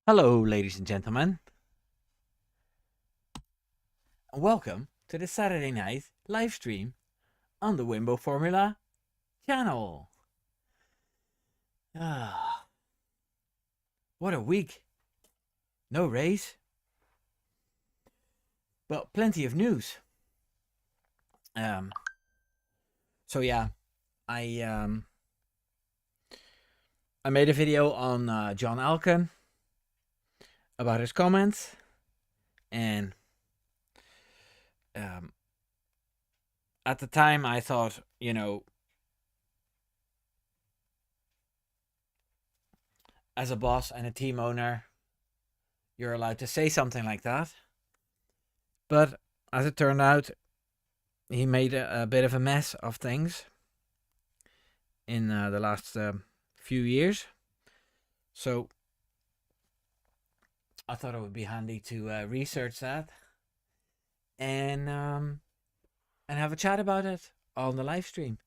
Hello, ladies and gentlemen, and welcome to the Saturday night live stream on the Wimbo Formula channel. Ah, what a week! No race, but plenty of news. Um, so yeah, I um, I made a video on John Elkann about his comments, and um, at the time I thought, as a boss and a team owner, you're allowed to say something like that. But as it turned out, he made a bit of a mess of things in the last few years. So I thought it would be handy to research that and have a chat about it on the live stream.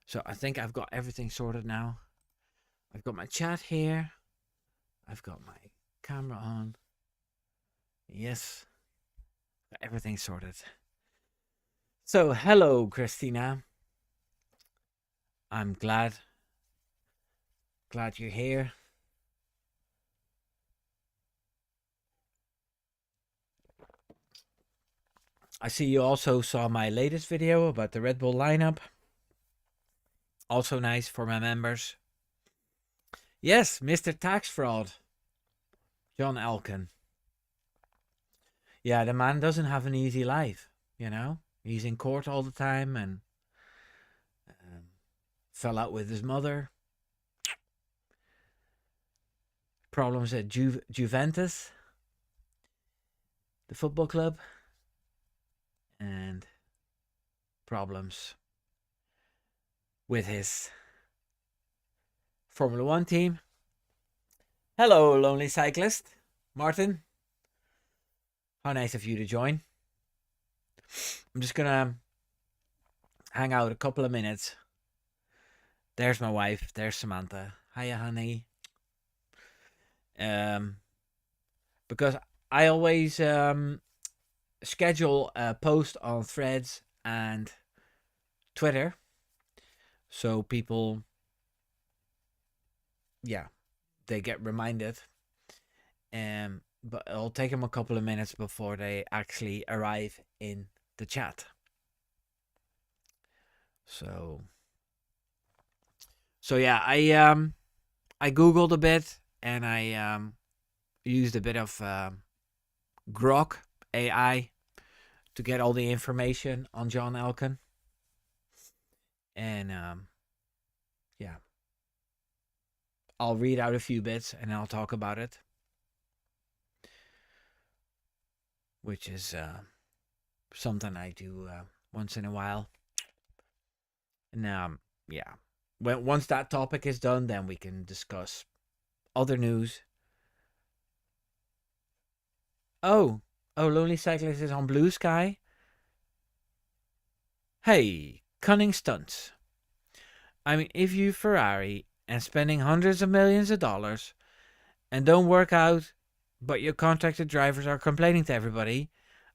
So I think I've got everything sorted now. I've got my chat here. I've got my camera on. Yes, got everything sorted. So hello, Christina. I'm glad you're here. I see you also saw my latest video about the Red Bull lineup. Also nice for my members. Yes, Mr. Tax Fraud. John Elkann. Yeah, the man doesn't have an easy life, He's in court all the time and fell out with his mother. Problems at Juventus, the football club, and problems with his Formula One team. Hello, lonely cyclist. Martin. How nice of you to join. I'm just gonna hang out a couple of minutes. There's my wife. There's Samantha. Hiya, honey. Because I always schedule a post on Threads and Twitter, so people, they get reminded. But it'll take them a couple of minutes before they actually arrive in the chat. So yeah, I googled a bit and I used a bit of Grok AI to get all the information on John Elkann. And I'll read out a few bits and I'll talk about it, which is something I do once in a while. And once that topic is done, then we can discuss other news. Oh, Lonely Cyclist is on Blue Sky. Hey, cunning stunts. I mean, if you Ferrari and spending hundreds of millions of dollars and don't work out, but your contracted drivers are complaining to everybody,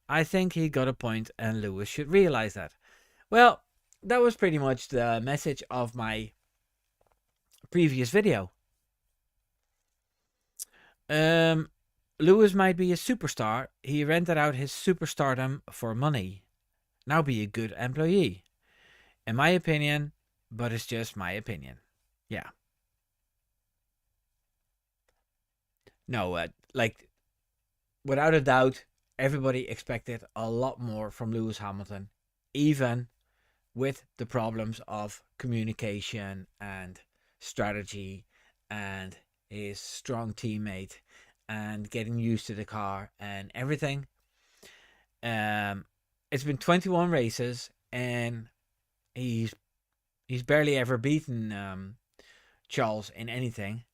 I think he got a point and Lewis should realize that. Well, that was pretty much the message of my previous video. Lewis might be a superstar. He rented out his superstardom for money. Now be a good employee. In my opinion, but it's just my opinion. Yeah. No, without a doubt, everybody expected a lot more from Lewis Hamilton, even with the problems of communication and strategy and his strong teammate and getting used to the car and everything. It's been 21 races and he's barely ever beaten Charles in anything.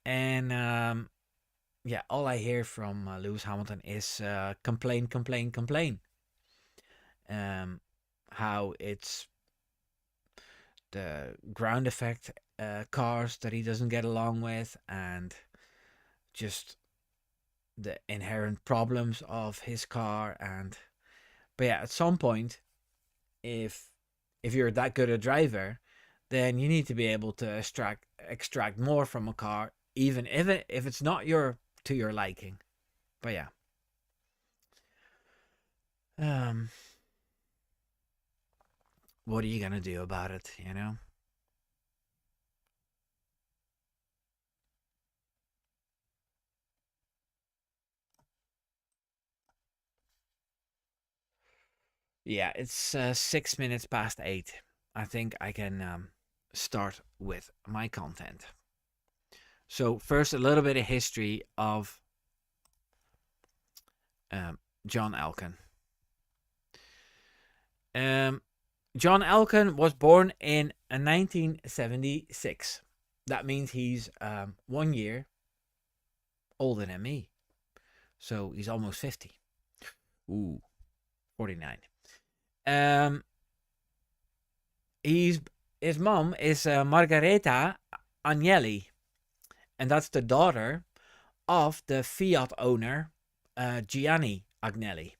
And all I hear from Lewis Hamilton is complain. How it's the ground effect cars that he doesn't get along with, and just the inherent problems of his car. But yeah, at some point, if you're that good a driver, then you need to be able to extract more from a car, even if it's not to your liking. But yeah, um, what are you gonna do about it? You know. Yeah, it's 6 minutes past 8. I think I can start with my content. So first, a little bit of history of John Elkann. John Elkann was born in 1976. That means he's 1 year older than me. So he's almost 50. Ooh, 49. His mom is Margareta Agnelli, and that's the daughter of the Fiat owner Gianni Agnelli.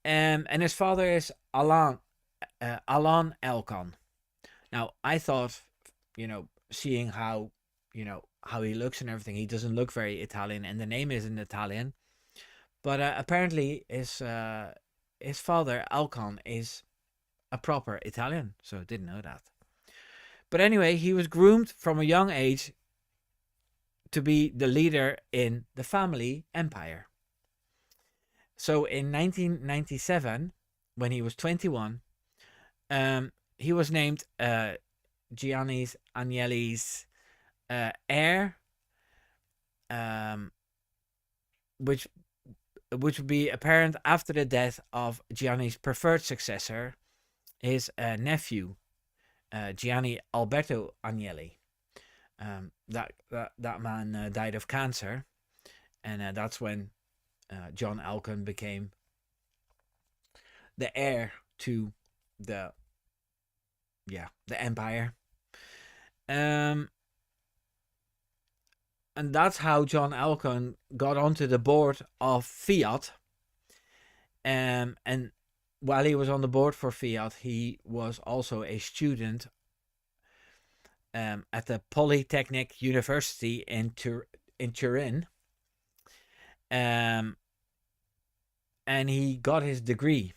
And his father is Alain Elkann. Now, I thought, seeing how he looks and everything, he doesn't look very Italian, and the name isn't Italian. But apparently, his father Elkann is a proper Italian, so I didn't know that. But anyway, he was groomed from a young age to be the leader in the family empire. So in 1997, when he was 21, he was named Gianni Agnelli's heir, which would be apparent after the death of Gianni's preferred successor, his nephew, Gianni Alberto Agnelli. That man died of cancer, and that's when John Elkann became the heir to the empire. And that's how John Elkann got onto the board of Fiat. And while he was on the board for Fiat, he was also a student at the Polytechnic University in Turin. And he got his degree,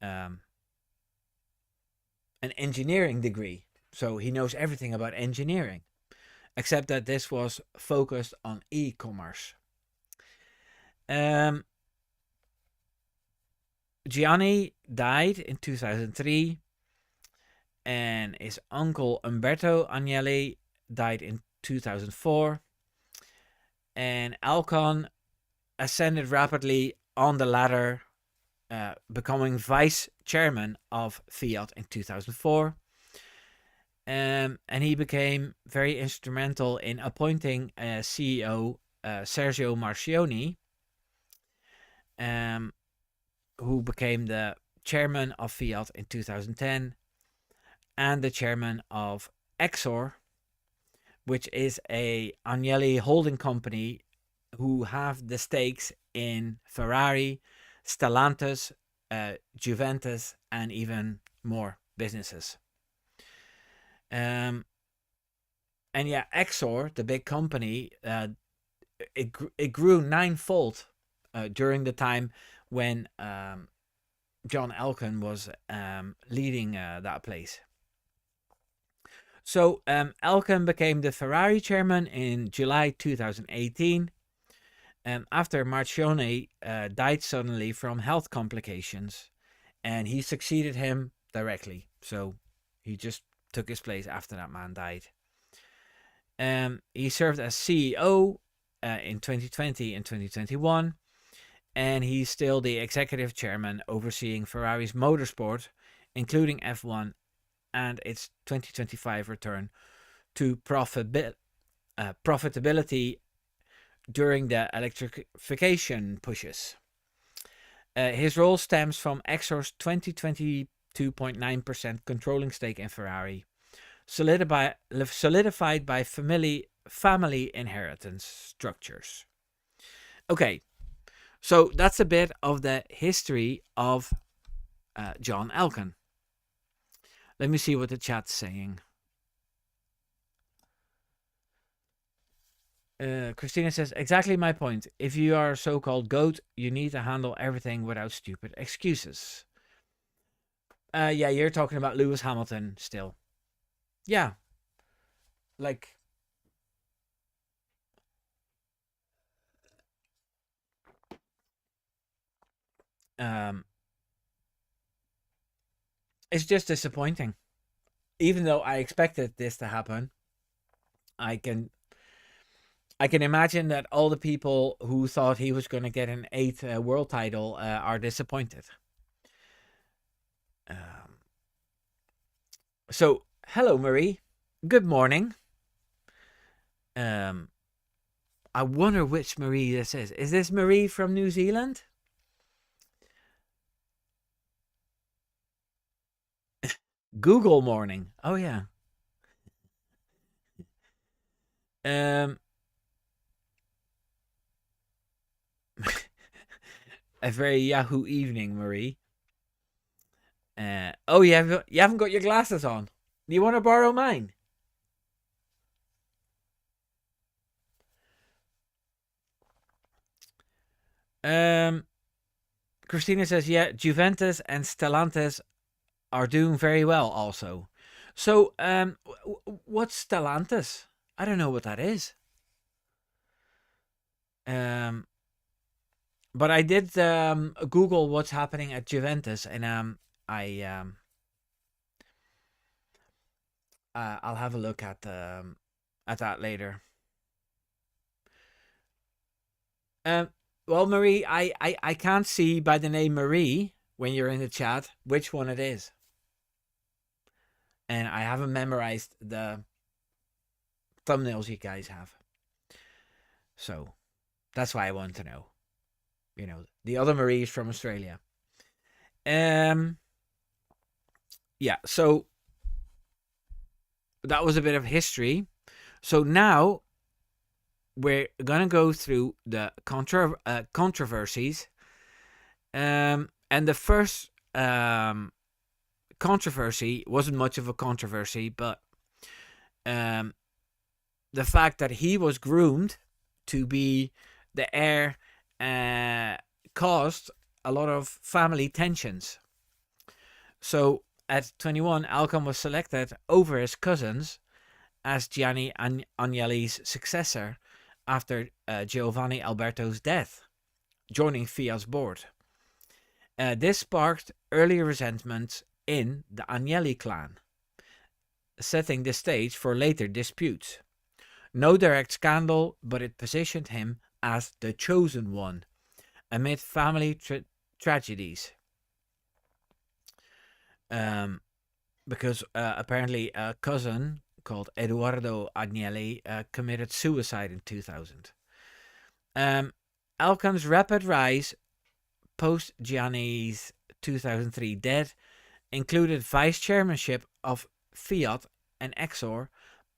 an engineering degree. So he knows everything about engineering, except that this was focused on e-commerce. Gianni died in 2003, and his uncle Umberto Agnelli died in 2004. And Elkann ascended rapidly on the ladder, becoming vice chairman of Fiat in 2004. And he became very instrumental in appointing CEO Sergio Marchionne, who became the chairman of Fiat in 2010 and the chairman of Exor, which is a Agnelli holding company who have the stakes in Ferrari, Stellantis, Juventus, and even more businesses. And yeah, Exor, the big company, it grew ninefold during the time when John Elkann was leading that place. So Elkann became the Ferrari chairman in July 2018, after Marchionne died suddenly from health complications, and he succeeded him directly. So he just took his place after that man died. He served as CEO in 2020 and 2021, and he's still the executive chairman overseeing Ferrari's motorsport, including F1 and its 2025 return to profitability during the electrification pushes. His role stems from Exor's 2022.9% controlling stake in Ferrari, solidified by family inheritance structures. Okay, so that's a bit of the history of John Elkann. Let me see what the chat's saying. Christina says, exactly my point. If you are a so-called GOAT, you need to handle everything without stupid excuses. Yeah, you're talking about Lewis Hamilton still. Yeah. Like, it's just disappointing. Even though I expected this to happen, I can imagine that all the people who thought he was going to get an 8th world title are disappointed. So, hello, Marie. Good morning. I wonder which Marie this is. Is this Marie from New Zealand? Google morning. Oh, yeah. A very Yahoo evening, Marie. Oh, you haven't got your glasses on. Do you want to borrow mine? Christina says, yeah, Juventus and Stellantis are doing very well also. So, what's Stellantis? I don't know what that is. But I did Google what's happening at Juventus, and I'll have a look at that later. Well, Marie, I can't see by the name Marie when you're in the chat which one it is, and I haven't memorized the thumbnails you guys have, so that's why I want to know. You know, the other Marie is from Australia. Yeah, so that was a bit of history. So now we're gonna go through the controversies, and the first controversy wasn't much of a controversy, but the fact that he was groomed to be the heir caused a lot of family tensions. So at 21, Elkann was selected over his cousins as Gianni Agnelli's successor after Giovanni Alberto's death, joining Fiat's board. This sparked early resentment in the Agnelli clan, setting the stage for later disputes. No direct scandal, but it positioned him as the chosen one amid family tragedies. Because apparently a cousin called Eduardo Agnelli committed suicide in 2000. Elkann's rapid rise post Gianni's 2003 death included vice chairmanship of Fiat and Exor,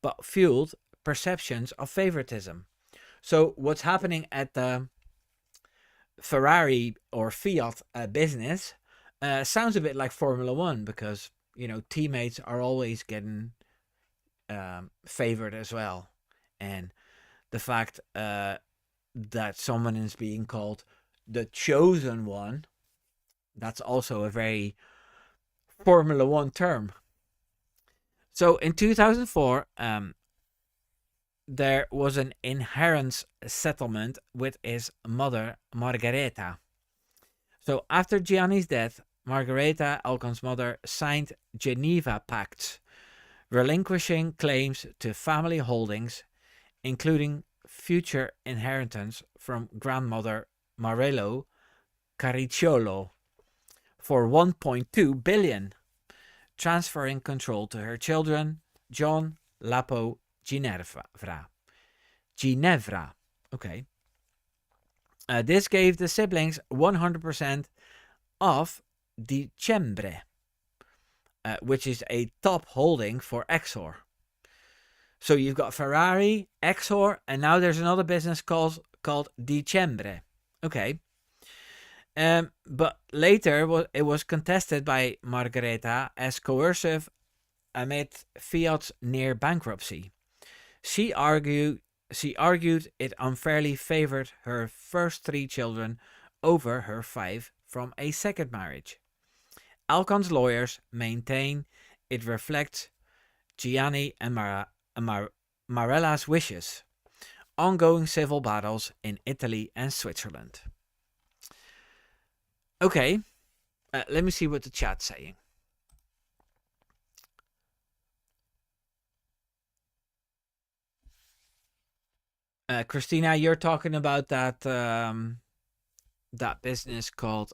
but fueled perceptions of favoritism. So what's happening at the Ferrari or Fiat business sounds a bit like Formula One, because you know teammates are always getting favored as well, and the fact that someone is being called the chosen one, that's also a very Formula One term. So in 2004, there was an inheritance settlement with his mother, Margareta. So after Gianni's death, Margareta, Elkann's mother, signed Geneva Pacts, relinquishing claims to family holdings, including future inheritance from grandmother Marello Caricciolo for 1.2 billion, transferring control to her children, John, Lapo, Ginevra. Okay. This gave the siblings 100% of Dicembre, which is a top holding for Exor. So you've got Ferrari, Exor, and now there's another business called Dicembre. Okay. But later it was contested by Margherita as coercive amid Fiat's near bankruptcy. She argued it unfairly favored her first 3 children over her 5 from a second marriage. Elkann's lawyers maintain it reflects Gianni and Marella's wishes. Ongoing civil battles in Italy and Switzerland. Okay, let me see what the chat's saying. Christina, you're talking about that that business called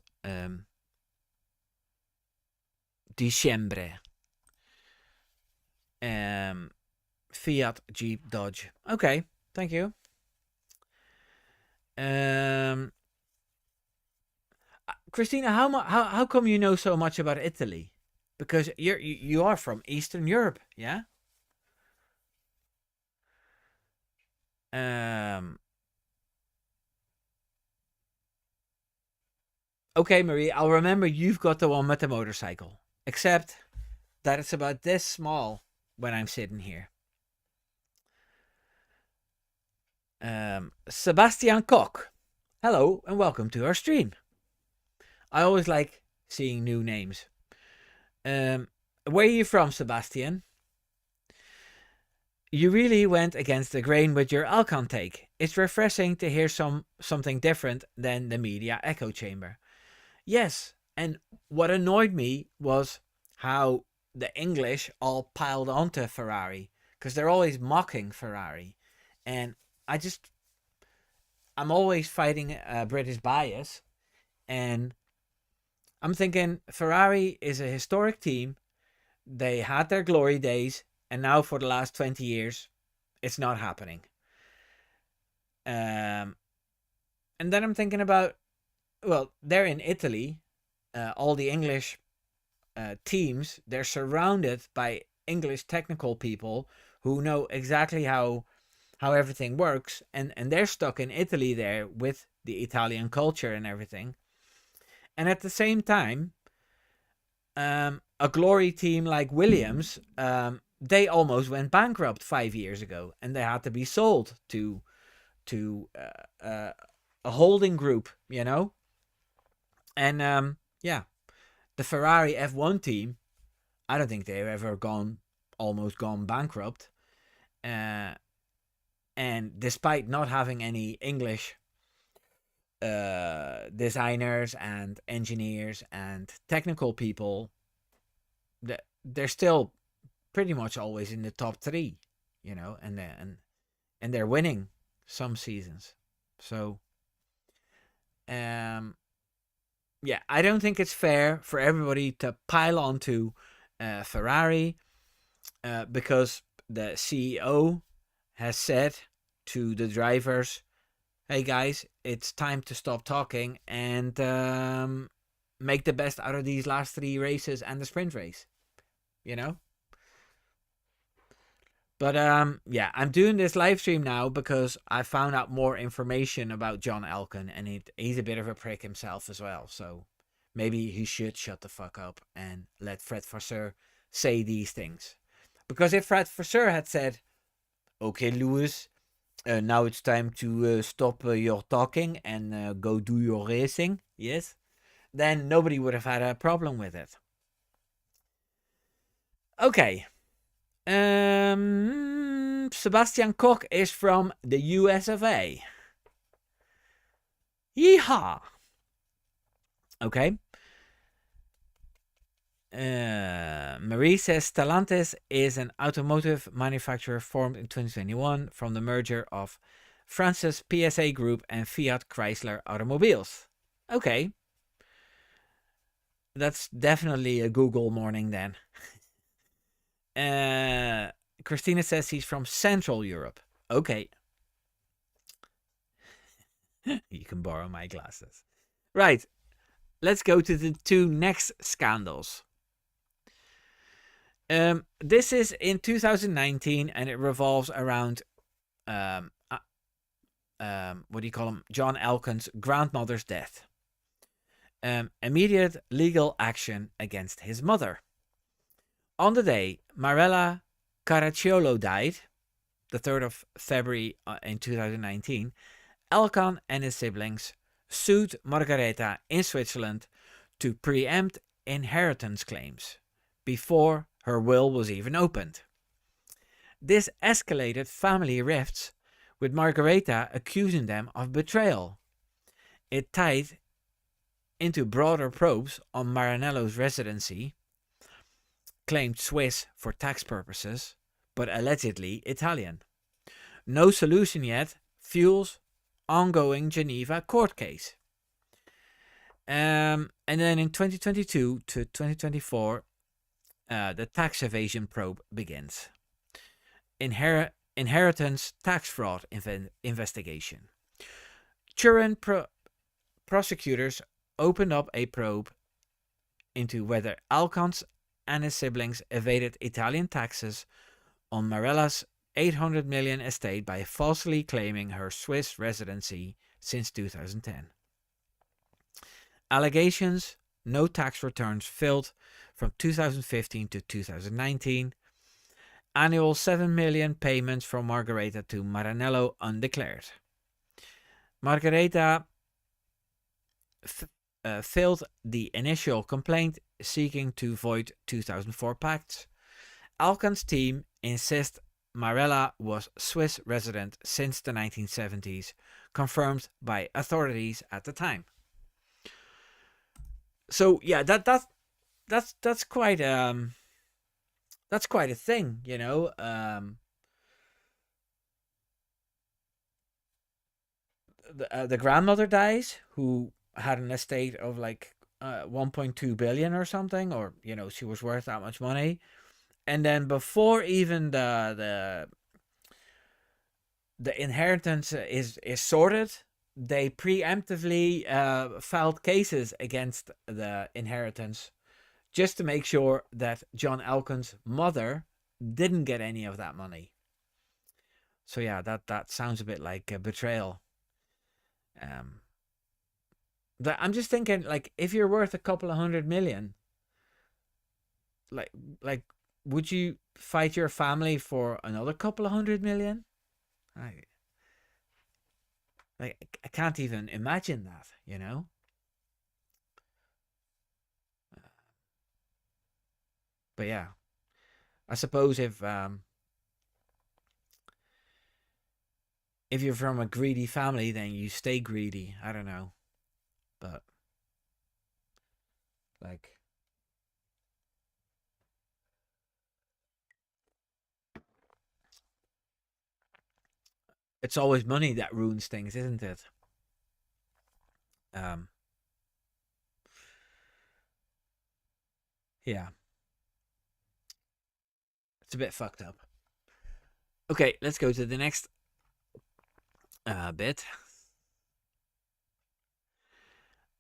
Dicembre. Fiat, Jeep, Dodge. Okay, thank you. Christina, how come you know so much about Italy? Because you are from Eastern Europe, yeah? Okay, Marie, I'll remember you've got the one with the motorcycle. Except that it's about this small when I'm sitting here. Sebastian Koch. Hello and welcome to our stream. I always like seeing new names. Where are you from, Sebastian? You really went against the grain with your Elkann take. It's refreshing to hear something different than the media echo chamber. Yes, and what annoyed me was how the English all piled onto Ferrari, because they're always mocking Ferrari. And I'm always fighting British bias, and I'm thinking Ferrari is a historic team. They had their glory days, and now for the last 20 years, it's not happening. And then I'm thinking about, well, they're in Italy. All the English teams, they're surrounded by English technical people who know exactly how everything works, and they're stuck in Italy there with the Italian culture and everything. And at the same time, a glory team like Williams, they almost went bankrupt 5 years ago, and they had to be sold to a holding group, you know. And yeah, the Ferrari F1 team, I don't think they've ever almost gone bankrupt. And despite not having any English designers and engineers and technical people, they're still pretty much always in the top 3, you know, and they're winning some seasons. So, yeah, I don't think it's fair for everybody to pile onto Ferrari because the CEO has said to the drivers, hey guys, it's time to stop talking and make the best out of these last 3 races and the sprint race, you know. But yeah, I'm doing this live stream now because I found out more information about John Elkann, and he's a bit of a prick himself as well. So maybe he should shut the fuck up and let Fred Vasseur say these things. Because if Fred Vasseur had said, okay, Lewis, now it's time to stop your talking and go do your racing, yes, then nobody would have had a problem with it. Okay. Sebastian Koch is from the US of A. Yeehaw! Okay. Marie says Stellantis is an automotive manufacturer formed in 2021 from the merger of France's PSA Group and Fiat Chrysler Automobiles. Okay. That's definitely a Google morning then. Christina says he's from Central Europe. Okay. You can borrow my glasses. Right. Let's go to the 2 next scandals. This is in 2019, and it revolves around um, what do you call him? John Elkann's grandmother's death. Immediate legal action against his mother. On the day Marella Caracciolo died, the 3rd of February in 2019, Elkann and his siblings sued Margaretha in Switzerland to preempt inheritance claims before her will was even opened. This escalated family rifts, with Margaretha accusing them of betrayal. It tied into broader probes on Maranello's residency, claimed Swiss for tax purposes, but allegedly Italian. No solution yet fuels ongoing Geneva court case. And then in 2022 to 2024, the tax evasion probe begins. Inheritance tax fraud investigation. Turin prosecutors opened up a probe into whether Elkann and his siblings evaded Italian taxes on Marella's 800 million estate by falsely claiming her Swiss residency since 2010. Allegations: no tax returns filed from 2015 to 2019. Annual 7 million payments from Margaretha to Maranello undeclared. Margaretha filed the initial complaint seeking to void 2004 pacts. Elkann's team insists Marella was Swiss resident since the 1970s, confirmed by authorities at the time. So yeah, that's quite that's quite a thing, you know. The grandmother dies, who had an estate of like 1.2 billion or something, or you know, she was worth that much money. And then before even the inheritance is sorted, they preemptively filed cases against the inheritance just to make sure that John Elkann's mother didn't get any of that money. So yeah, that sounds a bit like a betrayal. I'm just thinking, like, if you're worth a couple of 100 million, like would you fight your family for another couple of 100 million? I can't even imagine that, you know. But yeah, I suppose if you're from a greedy family, then you stay greedy. I don't know, but like, it's always money that ruins things, isn't it? Yeah, it's a bit fucked up. Okay, let's go to the next bit.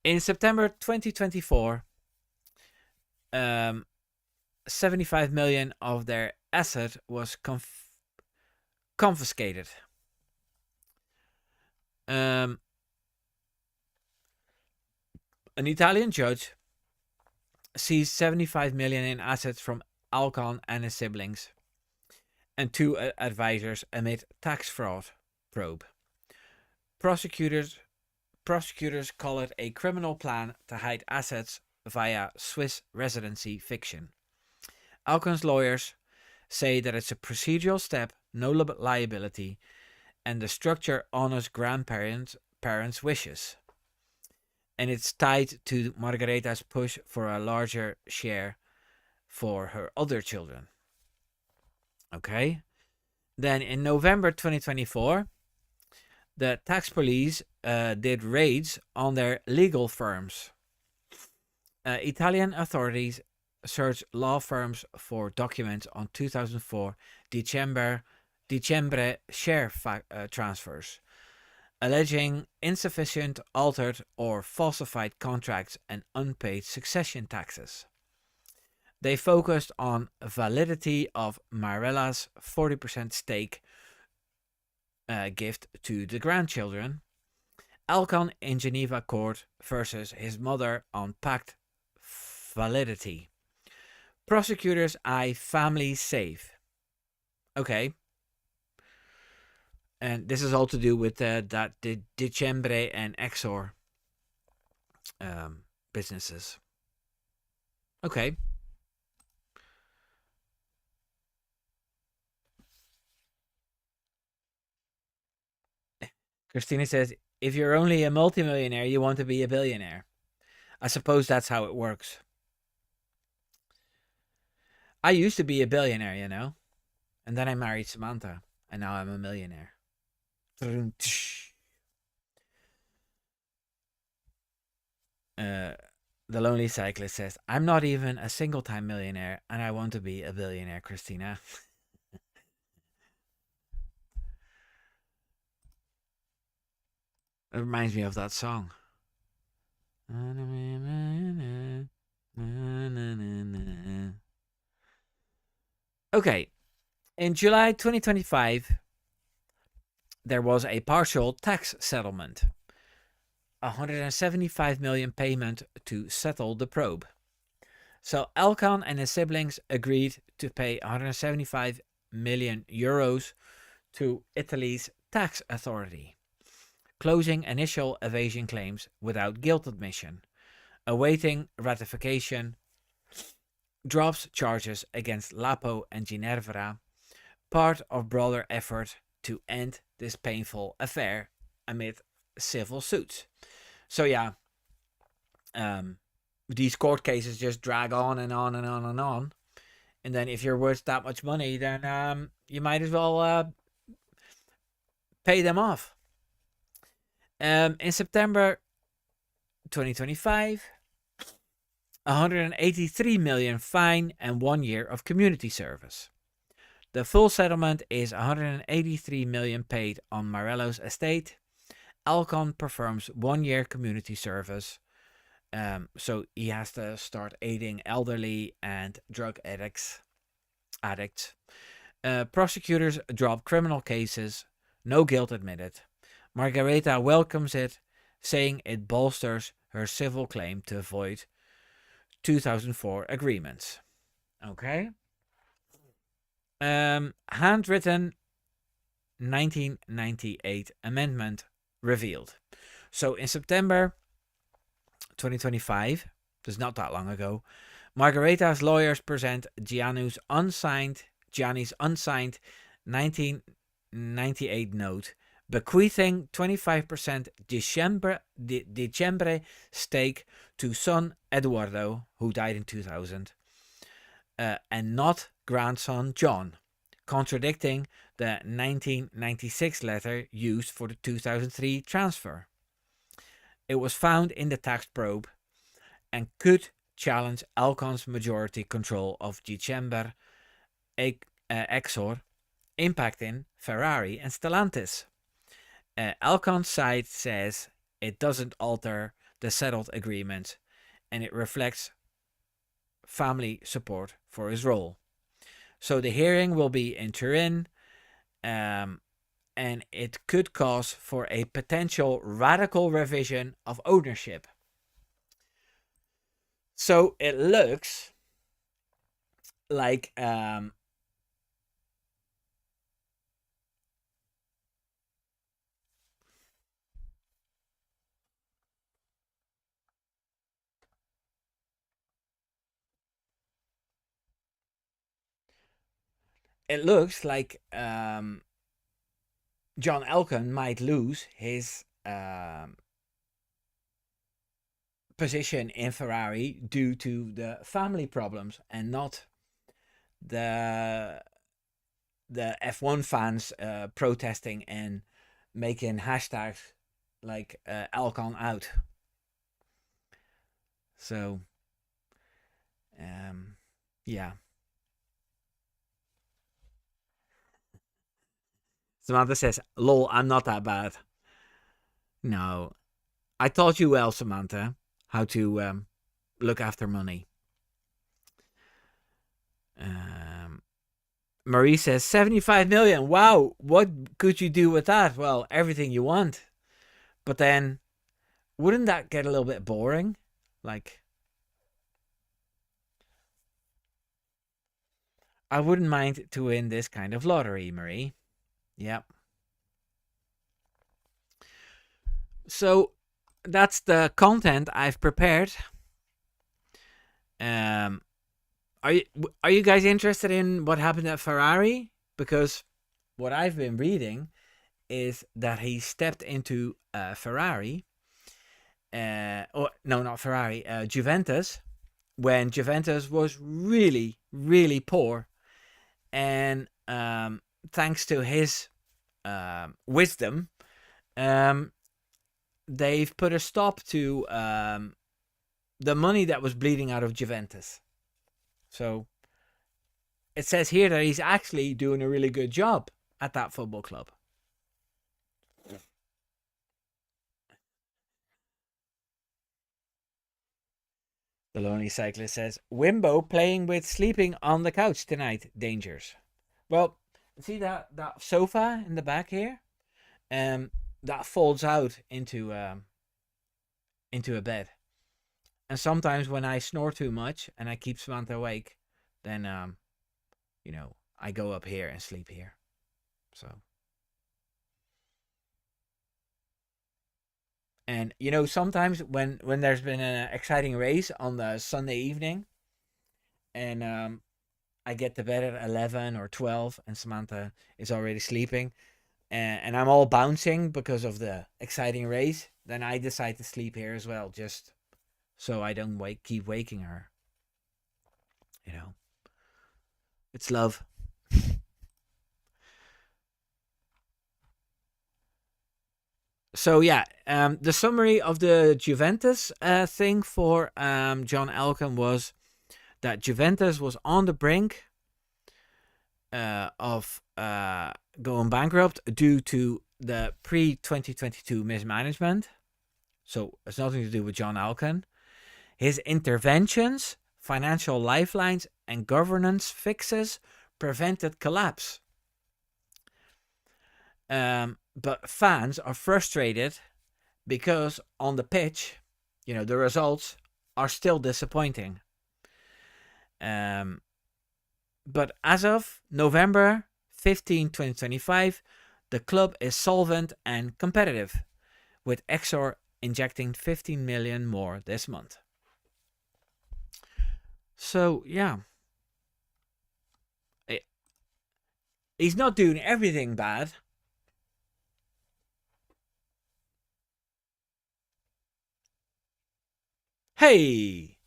In September 2024, 75 million of their asset was confiscated. An Italian judge seized 75 million in assets from Elkann and his siblings and two advisors amid tax fraud probe. Prosecutors call it a criminal plan to hide assets via Swiss residency fiction. Elkann's lawyers say that it's a procedural step, no liability, and the structure honors grandparents' wishes. And it's tied to Margaretha's push for a larger share for her other children. Okay. Then in November 2024, the tax police did raids on their legal firms. Italian authorities searched law firms for documents on 2004 Dicembre share transfers, alleging insufficient, altered, or falsified contracts and unpaid succession taxes. They focused on validity of Marella's 40% stake gift to the grandchildren. Elkann in Geneva court versus his mother on pact validity. Prosecutors eye family safe. Okay. And this is all to do with that the Dicembre and Exor businesses. Okay. Christina says, if you're only a multimillionaire, you want to be a billionaire. I suppose that's how it works. I used to be a billionaire, you know, and then I married Samantha, and now I'm a millionaire. The Lonely Cyclist says, I'm not even a single-time millionaire, and I want to be a billionaire, Christina. It reminds me of that song. Okay. In July 2025, there was a partial tax settlement. 175 million payment to settle the probe. So Elkann and his siblings agreed to pay 175 million euros to Italy's tax authority, closing initial evasion claims without guilt admission, awaiting ratification, drops charges against Lapo and Ginevra, part of broader effort to end this painful affair amid civil suits. So yeah, these court cases just drag on and on and on and on. And then if you're worth that much money, then you might as well pay them off. In September 2025, 183 million fine and 1 year of community service. The full settlement is 183 million paid on Marello's estate. Elkann performs 1 year community service, so he has to start aiding elderly and drug addicts. Prosecutors drop criminal cases, no guilt admitted. Margareta welcomes it, saying it bolsters her civil claim to avoid 2004 agreements. Okay. Handwritten 1998 amendment revealed. So in September 2025, that's not that long ago, Margareta's lawyers present Gianni's unsigned 1998 note bequeathing 25% Dicembre stake to son Eduardo, who died in 2000, and not grandson John, contradicting the 1996 letter used for the 2003 transfer. It was found in the tax probe and could challenge Elkann's majority control of Dicembre Exor, impacting Ferrari and Stellantis. Elkann's side says it doesn't alter the settled agreement and it reflects family support for his role. So the hearing will be in Turin, and it could cause for a potential radical revision of ownership. So it looks like John Elkann might lose his position in Ferrari due to the family problems and not the F1 fans protesting and making hashtags like Elkann out. So yeah. Samantha says, lol, I'm not that bad. No. I taught you well, Samantha, how to look after money. Um, Marie says 75 million. Wow, what could you do with that? Well, everything you want. But then, wouldn't that get a little bit boring? Like, I wouldn't mind to win this kind of lottery, Marie. Yep. So that's the content I've prepared. Um, are you are you guys interested in what happened at Ferrari? Because what I've been reading is that he stepped into Ferrari, or no, not Ferrari, Juventus, when Juventus was really, really poor, and thanks to his wisdom, um, they've put a stop to the money that was bleeding out of Juventus. So it says here that he's actually doing a really good job at that football club. The Lonely Cyclist says, Wimbo playing with sleeping on the couch tonight. Dangers. Well, see that sofa in the back here? That folds out into a bed. And sometimes when I snore too much and I keep Samantha awake, then I go up here and sleep here. So, and sometimes when there's been an exciting race on the Sunday evening, and I get to bed at 11 or 12, and Samantha is already sleeping, and I'm all bouncing because of the exciting race, then I decide to sleep here as well, just so I don't keep waking her. You know, it's love. So yeah, the summary of the Juventus thing for John Elkann was that Juventus was on the brink of going bankrupt due to the pre-2022 mismanagement. So it's nothing to do with John Elkann. His interventions, financial lifelines, and governance fixes prevented collapse. But fans are frustrated because on the pitch, the results are still disappointing. But as of November 15, 2025, the club is solvent and competitive, with Exor injecting 15 million more this month. So yeah, he's not doing everything bad. Hey,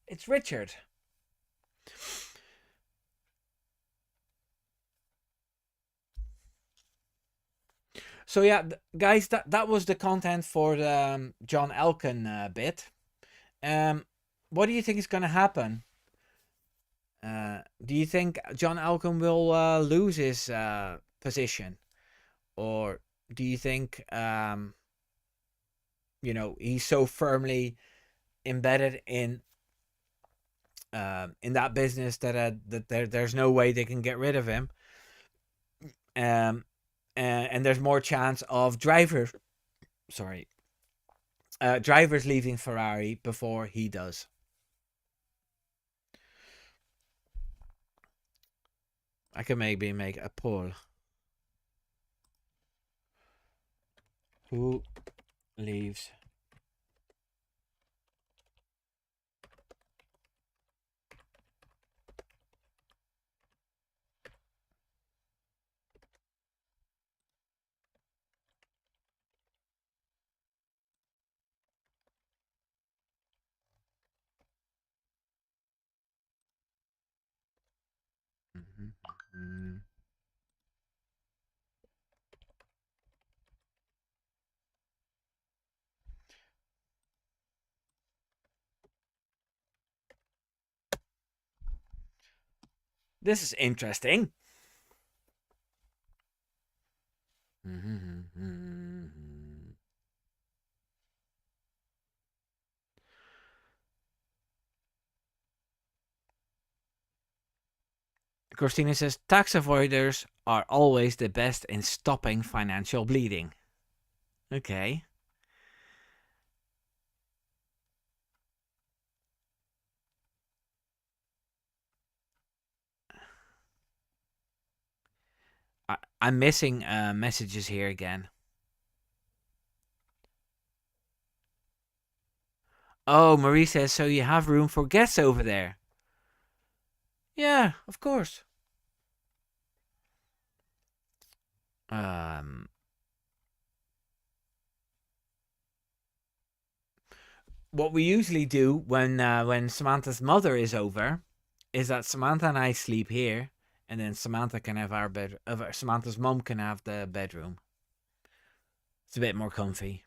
it's Richard. So yeah, guys, that was the content for the John Elkann bit. What do you think is going to happen? Do you think John Elkann will lose his position, or do you think he's so firmly embedded in that business that there's no way they can get rid of him? Um, and there's more chance of drivers leaving Ferrari before he does. I can maybe make a poll. Who leaves? Mm-hmm. This is interesting. Mm-hmm. Christina says tax avoiders are always the best in stopping financial bleeding. Okay. I'm missing messages here again. Oh, Marie says, so you have room for guests over there? Yeah, of course. Um, what we usually do when Samantha's mother is over is that Samantha and I sleep here, and then Samantha can have our bed. Samantha's mom can have the bedroom. It's a bit more comfy.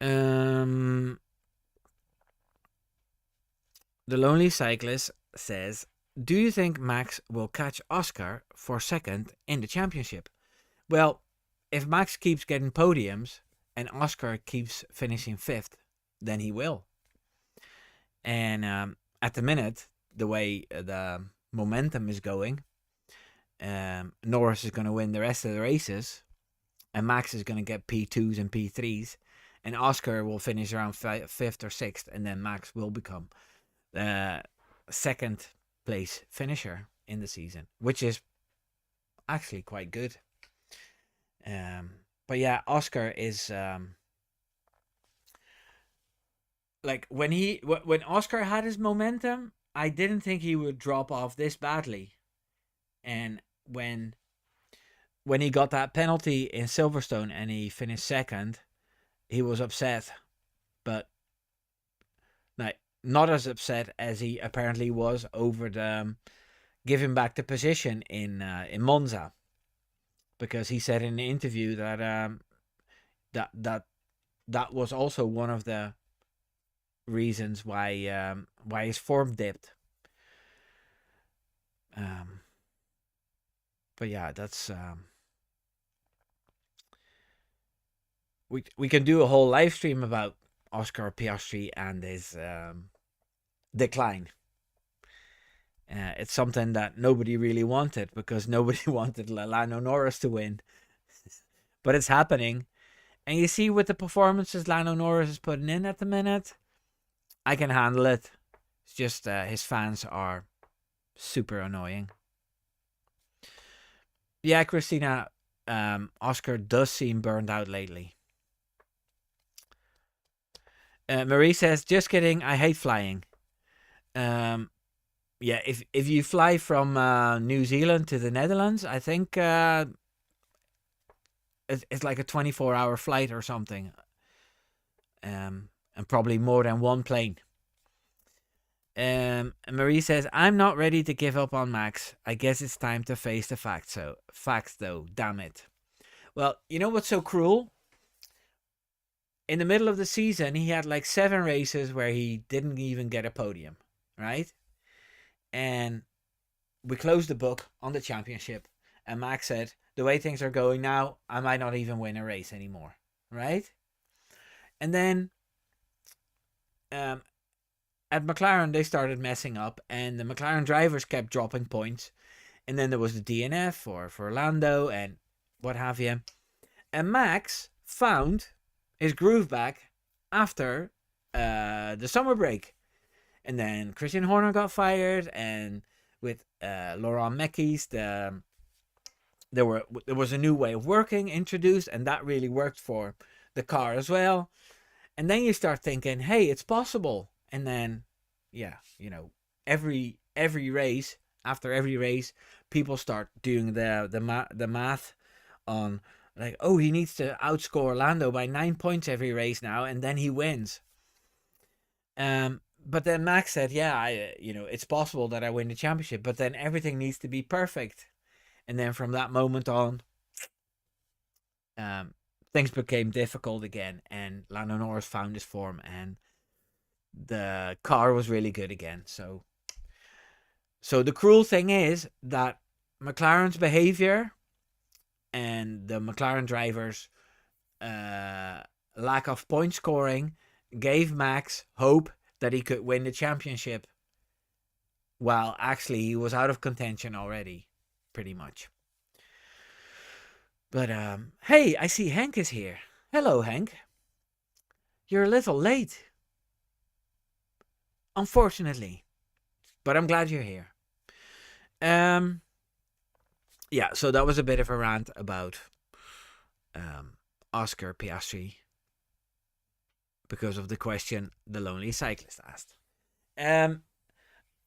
The Lonely Cyclist says, do you think Max will catch Oscar for second in the championship? Well, if Max keeps getting podiums and Oscar keeps finishing fifth, then he will. And at the minute, the way the momentum is going, Norris is going to win the rest of the races, and Max is going to get P2s and P3s, and Oscar will finish around fifth or sixth, and then Max will become the second place finisher in the season, which is actually quite good. But yeah, Oscar is like when Oscar had his momentum, I didn't think he would drop off this badly. And when he got that penalty in Silverstone and he finished second, he was upset, but like not as upset as he apparently was over the giving back the position in Monza, because he said in the interview that that was also one of the reasons why his form dipped. But yeah, that's we can do a whole live stream about Oscar Piastri and his decline. It's something that nobody really wanted, because nobody wanted Lando Norris to win. But it's happening. And you see, with the performances Lando Norris is putting in at the minute, I can handle it. It's just his fans are super annoying. Yeah, Christina, Oscar does seem burned out lately. Marie says, just kidding, I hate flying. Yeah, if you fly from New Zealand to the Netherlands, I think it's like a 24-hour flight or something. And probably more than one plane. Marie says, I'm not ready to give up on Max. I guess it's time to face the facts. Facts though, damn it. Well, you know what's so cruel? In the middle of the season, he had like 7 races where he didn't even get a podium, right? And we closed the book on the championship, and Max said, the way things are going now, I might not even win a race anymore, right? And then at McLaren, they started messing up, and the McLaren drivers kept dropping points. And then there was the DNF for Lando and what have you. And Max found his groove back after the summer break. And then Christian Horner got fired, and with Laurent Mekies, there was a new way of working introduced, and that really worked for the car as well. And then you start thinking, hey, it's possible. And then, yeah, you know, every race, after every race, people start doing the math on like, oh, he needs to outscore Lando by 9 points every race now, and then he wins. But then Max said, yeah, it's possible that I win the championship, but then everything needs to be perfect. And then from that moment on, things became difficult again, and Lando Norris found his form, and the car was really good again. So the cruel thing is that McLaren's behavior and the McLaren drivers' lack of point scoring gave Max hope that he could win the championship Well, actually, he was out of contention already, pretty much. But hey, I see Hank is here. Hello, Hank. You're a little late, unfortunately, but I'm glad you're here. Um, yeah. So that was a bit of a rant about Oscar Piastri because of the question the lonely cyclist asked.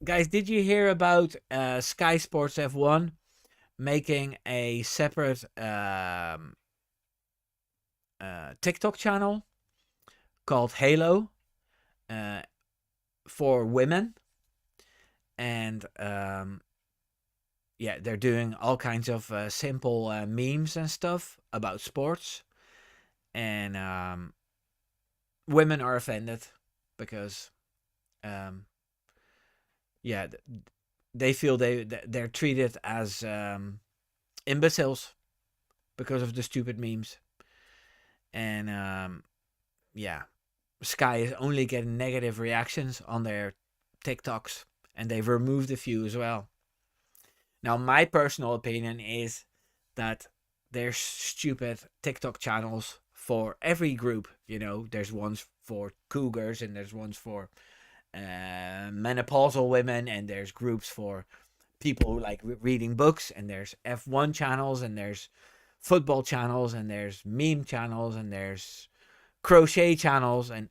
Guys, did you hear about Sky Sports F1 making a separate TikTok channel called Halo for women? And yeah, they're doing all kinds of simple memes and stuff about sports. And women are offended because yeah, they feel they're treated as imbeciles because of the stupid memes. And yeah, Sky is only getting negative reactions on their TikToks, and they've removed a few as well. Now, my personal opinion is that there's stupid TikTok channels for every group. You know, there's ones for cougars, and there's ones for menopausal women, and there's groups for people who like reading books, and there's F1 channels, and there's football channels, and there's meme channels, and there's crochet channels, and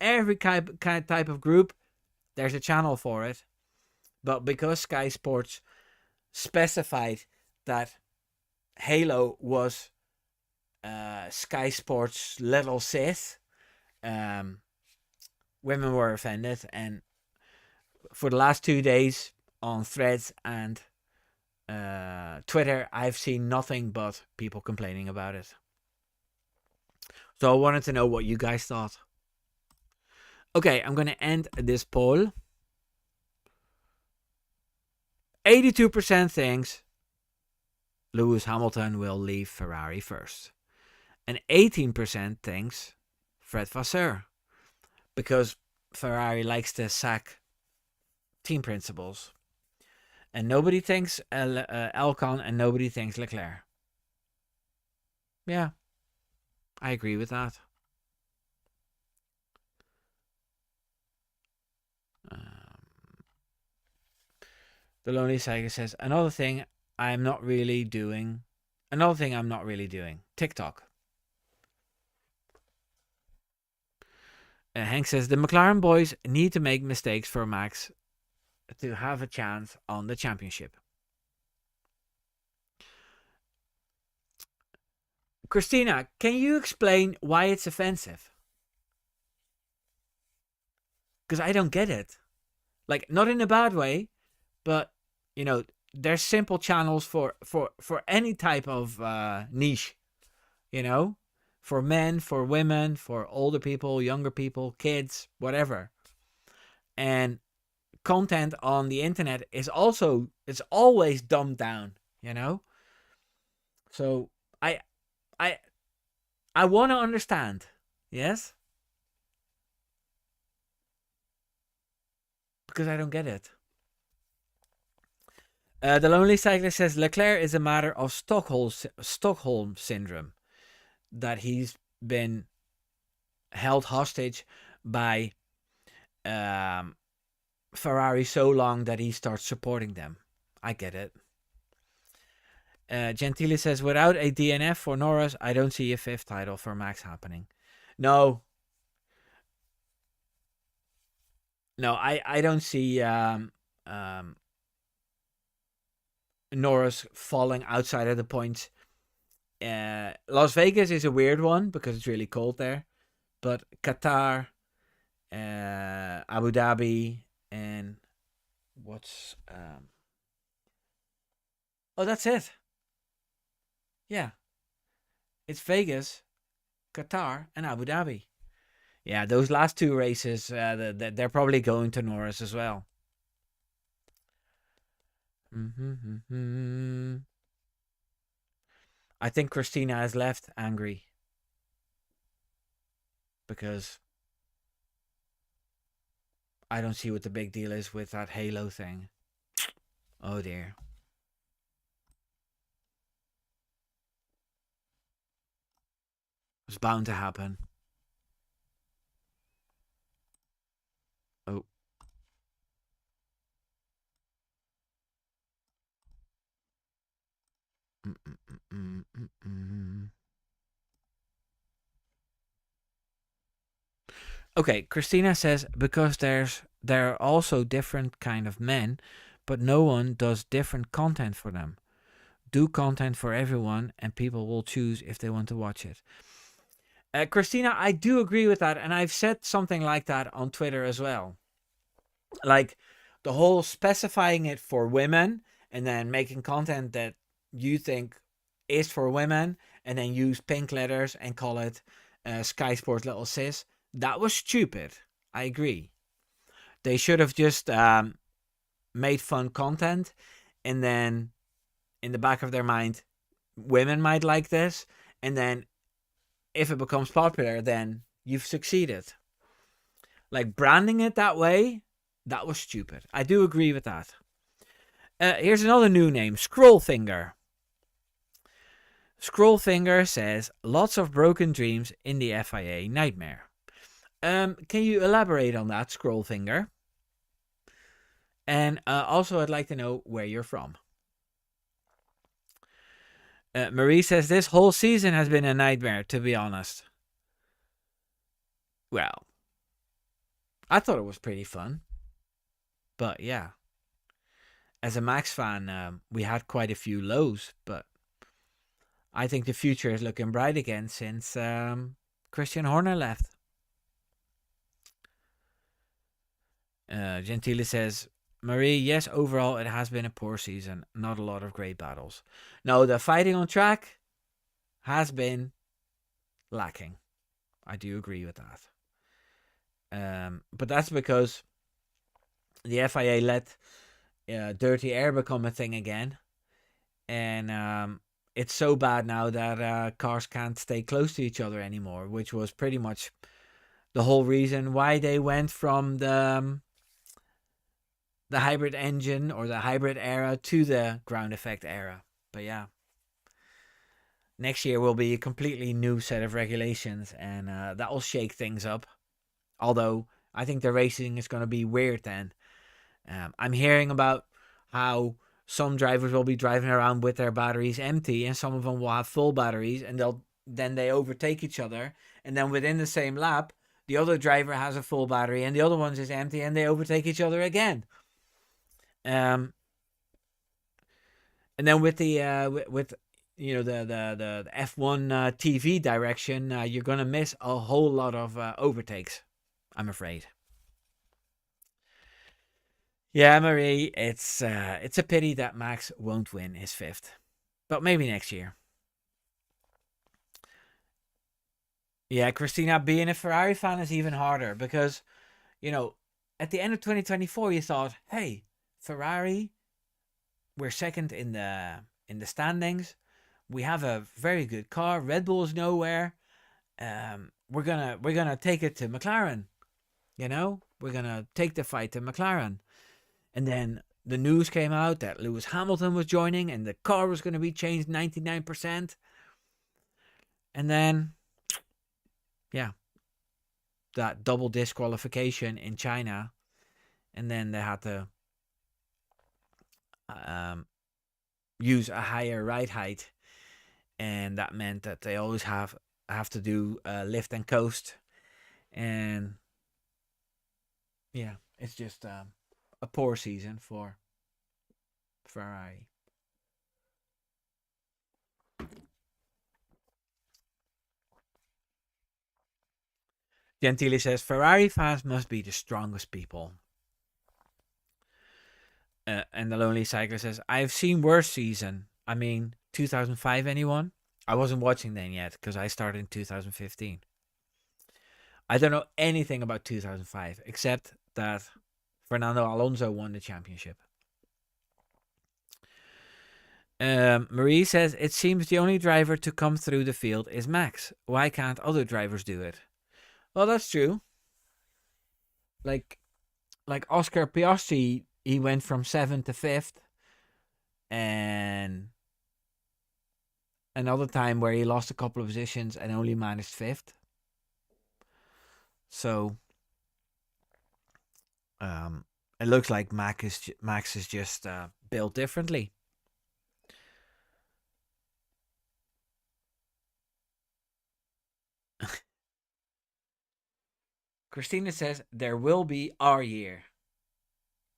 every type of group, there's a channel for it. But because Sky Sports specified that Halo was Sky Sports' little sis, women were offended, and for the last 2 days on Threads and Twitter, I've seen nothing but people complaining about it. So I wanted to know what you guys thought. Okay, I'm going to end this poll. 82% thinks Lewis Hamilton will leave Ferrari first. And 18% thinks Fred Vasseur. Because Ferrari likes to sack team principals. And nobody thinks Elkann, and nobody thinks Leclerc. Yeah, I agree with that. The Lonely Cyclist says, another thing I'm not really doing. TikTok. Hank says, the McLaren boys need to make mistakes for Max to have a chance on the championship. Christina, can you explain why it's offensive? Because I don't get it. Like, not in a bad way, but, you know, there's simple channels for any type of niche, you know? For men, for women, for older people, younger people, kids, whatever. And content on the internet is also, it's always dumbed down, you know? So I want to understand. Yes? Because I don't get it. The Lonely Cyclist says Leclerc is a matter of Stockholm syndrome. That he's been held hostage by Ferrari so long that he starts supporting them. I get it. Gentile says, without a DNF for Norris, I don't see a fifth title for Max happening. No, I don't see Norris falling outside of the points. Las Vegas is a weird one because it's really cold there. But Qatar, Abu Dhabi, and what's... oh, that's it. Yeah. It's Vegas, Qatar, and Abu Dhabi. Yeah, those last two races, they're probably going to Norris as well. I think Christina has left angry because I don't see what the big deal is with that halo thing. Oh dear. It's bound to happen. Oh. Mm-mm-mm-mm-mm. Okay, Christina says because there are also different kind of men, but no one does different content for them. Do content for everyone, and people will choose if they want to watch it. Christina, I do agree with that, and I've said something like that on Twitter as well. Like the whole specifying it for women and then making content that you think is for women, and then use pink letters and call it Sky Sports Little Sis. That was stupid. I agree. They should have just made fun content, and then in the back of their mind, women might like this, and then if it becomes popular, then you've succeeded. Like branding it that way, that was stupid. I do agree with that. Here's another new name, Scrollfinger. Scrollfinger says lots of broken dreams in the FIA nightmare. Can you elaborate on that, Scrollfinger? And also, I'd like to know where you're from. Marie says this whole season has been a nightmare, to be honest. Well, I thought it was pretty fun. But yeah, as a Max fan, we had quite a few lows, but I think the future is looking bright again since Christian Horner left. Gentile says, Marie, yes, overall it has been a poor season. Not a lot of great battles. No, the fighting on track has been lacking. I do agree with that. But that's because the FIA let dirty air become a thing again. And it's so bad now that cars can't stay close to each other anymore, which was pretty much the whole reason why they went from the hybrid engine or the hybrid era to the ground effect era. But yeah, next year will be a completely new set of regulations, and that will shake things up. Although I think the racing is going to be weird then. I'm hearing about how some drivers will be driving around with their batteries empty, and some of them will have full batteries, and they overtake each other, and then within the same lap, the other driver has a full battery, and the other one's is empty, and they overtake each other again. And then with the with the F1 TV direction, you're gonna miss a whole lot of overtakes, I'm afraid. Yeah, Marie, it's a pity that Max won't win his fifth, but maybe next year. Yeah, Christina, being a Ferrari fan is even harder because you know at the end of 2024 you thought, hey, Ferrari, we're second in the standings. We have a very good car. Red Bull is nowhere. We're gonna take it to McLaren. We're gonna take the fight to McLaren. And then the news came out that Lewis Hamilton was joining and the car was going to be changed 99%. And then, yeah, that double disqualification in China. And then they had to use a higher ride height. And that meant that they always have to do lift and coast. And yeah, it's just a poor season for Ferrari. Gentile says Ferrari fans must be the strongest people. And the Lonely Cyclist says, I've seen worse season. I mean, 2005, anyone? I wasn't watching then yet because I started in 2015. I don't know anything about 2005 except that Fernando Alonso won the championship. Marie says, it seems the only driver to come through the field is Max. Why can't other drivers do it? Well, that's true. Like, like Oscar Piastri, he went from 7th to 5th, and another time where he lost a couple of positions and only managed 5th. So it looks like Max is just built differently. Christina says there will be our year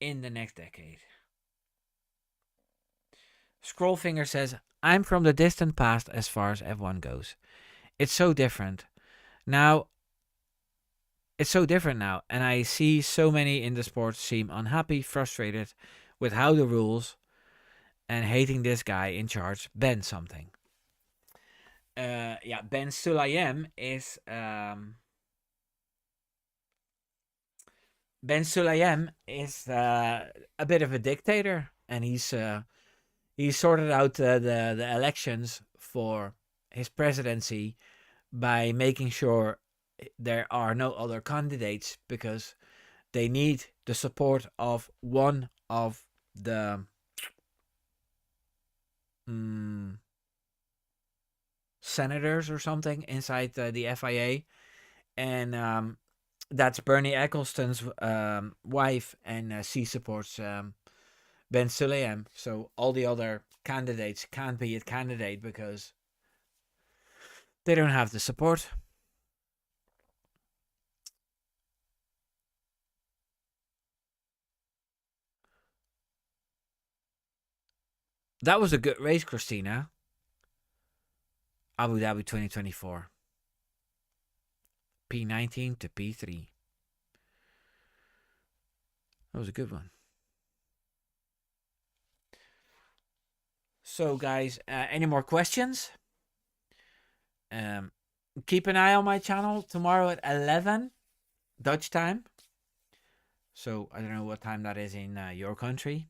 in the next decade. Scrollfinger says, I'm from the distant past as far as F1 goes. It's so different. Now, it's so different now, and I see so many in the sport seem unhappy, frustrated with how the rules, and hating this guy in charge, Ben something. Yeah, Ben Sulayem is a bit of a dictator, and he sorted out the elections for his presidency by making sure there are no other candidates because they need the support of one of the senators or something inside the FIA, and that's Bernie Ecclestone's wife, and she supports Ben Sulayem. So all the other candidates can't be a candidate because they don't have the support. That was a good race, Christina. Abu Dhabi 2024. P19 to P3. That was a good one. So, guys, any more questions? Keep an eye on my channel tomorrow at 11 Dutch time. So, I don't know what time that is in your country.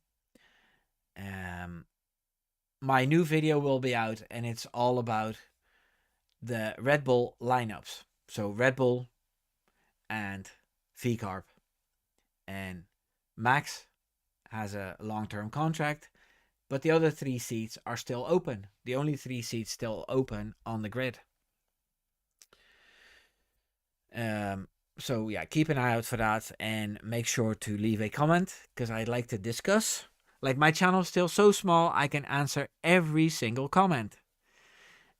My new video will be out, and it's all about the Red Bull lineups. So, Red Bull and V-Carb. And Max has a long-term contract, but the other 3 seats are still open. The only 3 seats still open on the grid. So yeah, keep an eye out for that, and make sure to leave a comment because I'd like to discuss. Like, my channel is still so small, I can answer every single comment.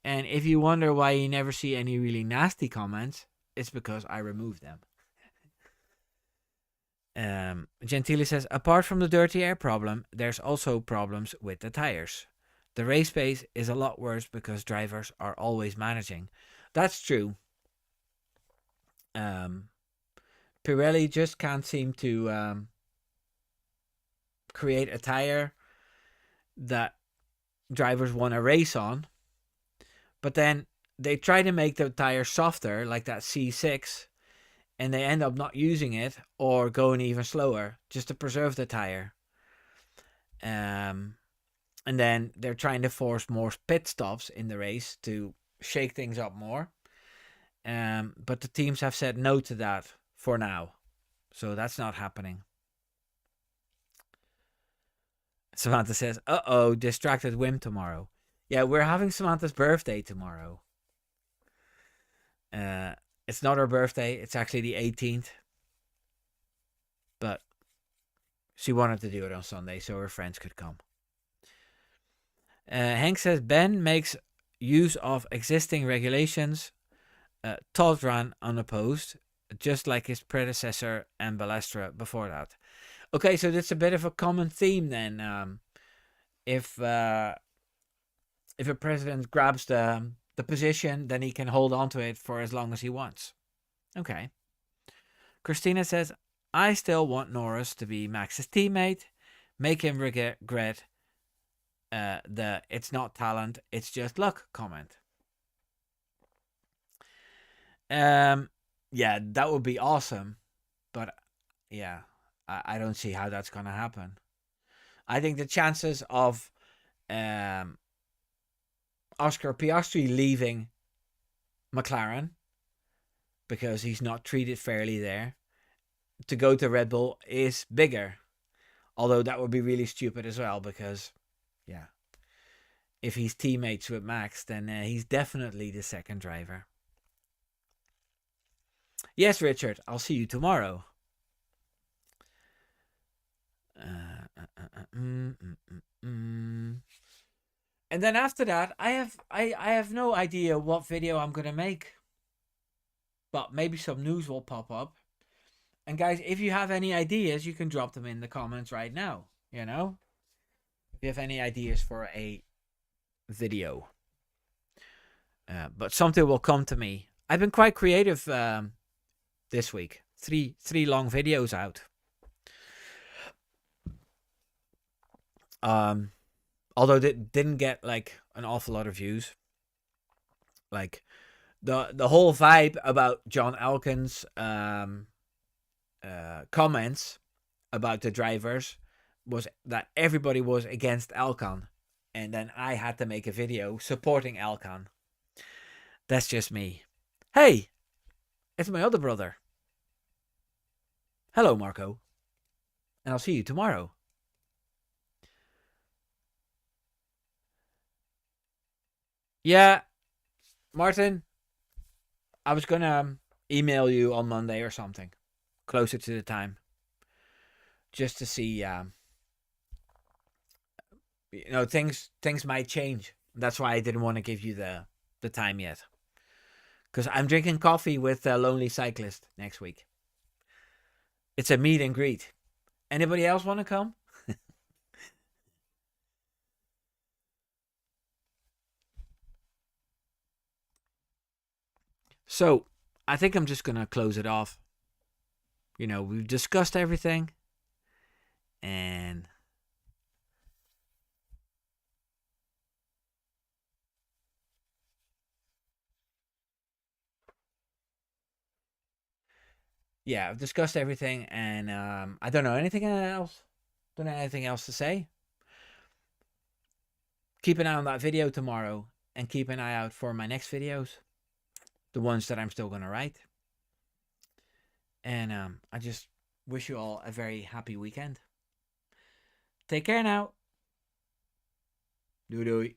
And if you wonder why you never see any really nasty comments, it's because I removed them. Gentile says, apart from the dirty air problem, there's also problems with the tires. The race pace is a lot worse because drivers are always managing. That's true. Pirelli just can't seem to create a tire that drivers want to race on. But then they try to make the tire softer, like that C6, and they end up not using it or going even slower just to preserve the tire. And then they're trying to force more pit stops in the race to shake things up more. But the teams have said no to that for now. So that's not happening. Samantha says, uh-oh, distracted Wim tomorrow. Yeah, we're having Samantha's birthday tomorrow. It's not her birthday. It's actually the 18th. But she wanted to do it on Sunday so her friends could come. Hank says, Ben makes use of existing regulations. Todd ran unopposed, just like his predecessor and Balestra before that. Okay, so that's a bit of a common theme then. If a president grabs the position, then he can hold on to it for as long as he wants. Okay. Christina says, I still want Norris to be Max's teammate, make him regret the it's not talent, it's just luck comment. Yeah, that would be awesome, but yeah, I don't see how that's gonna happen. I think the chances of Oscar Piastri leaving McLaren because he's not treated fairly there, to go to Red Bull is bigger. Although that would be really stupid as well, because, yeah, if he's teammates with Max, then he's definitely the second driver. Yes, Richard, I'll see you tomorrow. And then after that, I have no idea what video I'm gonna make, but maybe some news will pop up. And guys, if you have any ideas, you can drop them in the comments right now. You know, if you have any ideas for a video, but something will come to me. I've been quite creative this week. Three long videos out. Although they didn't get like an awful lot of views. Like the whole vibe about John Elkann's comments about the drivers was that everybody was against Elkann, and then I had to make a video supporting Elkann. That's just me. Hey, it's my other brother. Hello, Marco. And I'll see you tomorrow. Yeah, Martin, I was gonna email you on Monday or something, closer to the time, just to see. Things might change. That's why I didn't want to give you the time yet, because I'm drinking coffee with a Lonely Cyclist next week. It's a meet and greet. Anybody else want to come? So, I think I'm just going to close it off. We've discussed everything. And yeah, I've discussed everything. And I don't know anything else. Don't have anything else to say. Keep an eye on that video tomorrow. And keep an eye out for my next videos. The ones that I'm still going to write. And I just wish you all a very happy weekend. Take care now. Doei doei.